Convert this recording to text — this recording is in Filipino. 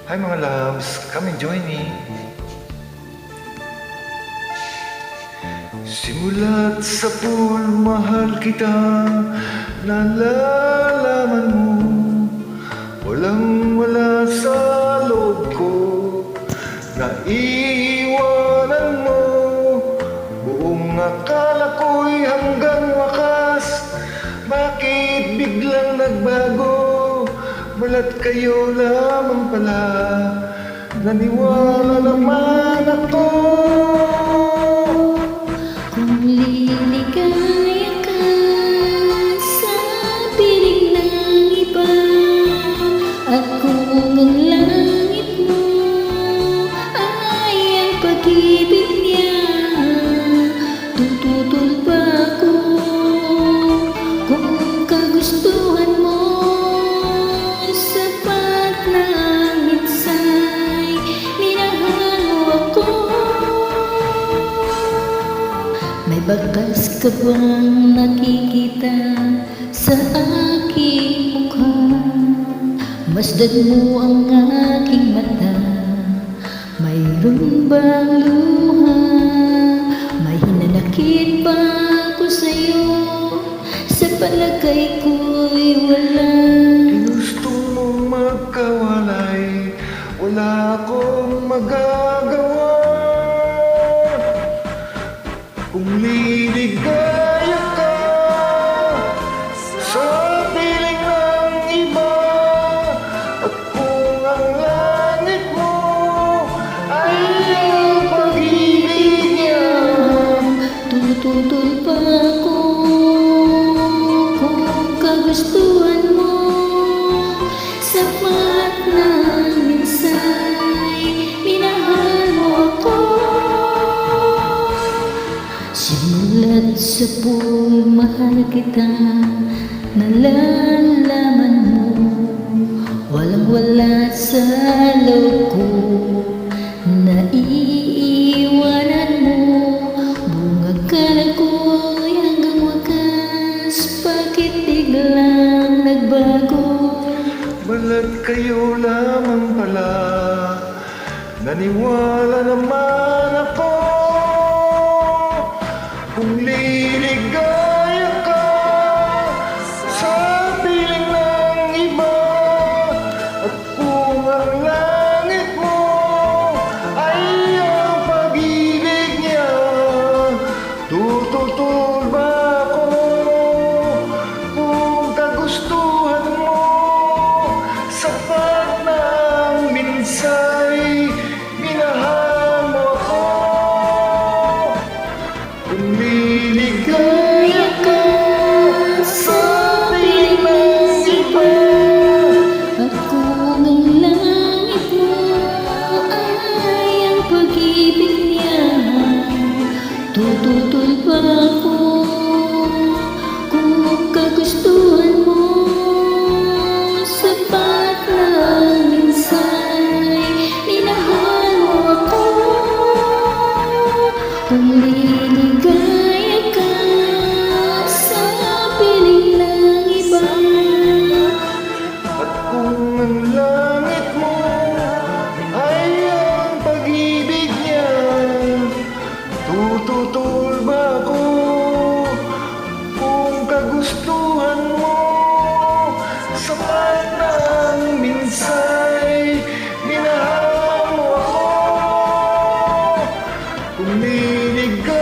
Hi mga loves, come and join me. Simulat sa pool, mahal kita, nalalaman mo, walang wala sa loob ko, naiiwanan mo, buong akala ko'y hanggang wakas, bakit biglang nagbago? Balat kayo lamang pala, naniwala naman ako. Kung liligaya ka sa piling ng iba, at kung ang langit mo ay ang pag-ibig niya, tututol pa ako kung kagustuhan mo. Sapat na minsay minahal mo ako. May bakas ka bang nakikita sa aking mukha? Masdan mo ang aking mata. Mayroon bang luha? May hinanakit ba ako sa'yo? Sa palagay ko'y wala. Ginusto mong magkawalay, wala akong magagawa. Kung liligaya ka sa piling ng iba, at kung ang langit mo ay ang pag-ibig niya, Tututol pa ako kung kagustuhan mo. Sapat na minsay minahal mo ako. Simulat sa pool, mahal kita, nalalaman mo, walang wala sa loob ko, naiiwanan mo, buong akala ko'y hanggang wakas, bakit biglang nagbago? balat kayo lamang pala, naniwala naman ako. Kung liligaya ka sa piling ng iba, at kung ang langit mo ay ang pag-ibig niya, tututol ba ako kung kagustuhan mo? Sapat na ang minsay, minahal mo ako. Kung liligaya ka sa piling ng iba, At kung ang langit mo ay ang pag-ibig niya, tututol pa ako kung kagustuhan mo. Sapat lang minsay minahal mo ako. Kung liligaya ka sa piling ng iba, at kung ang langit mo ay ang pag-ibig niya, tututol ba ako kung kagustuhan mo? Sapat na ang minsay, minahal mo ako. Kung liligaya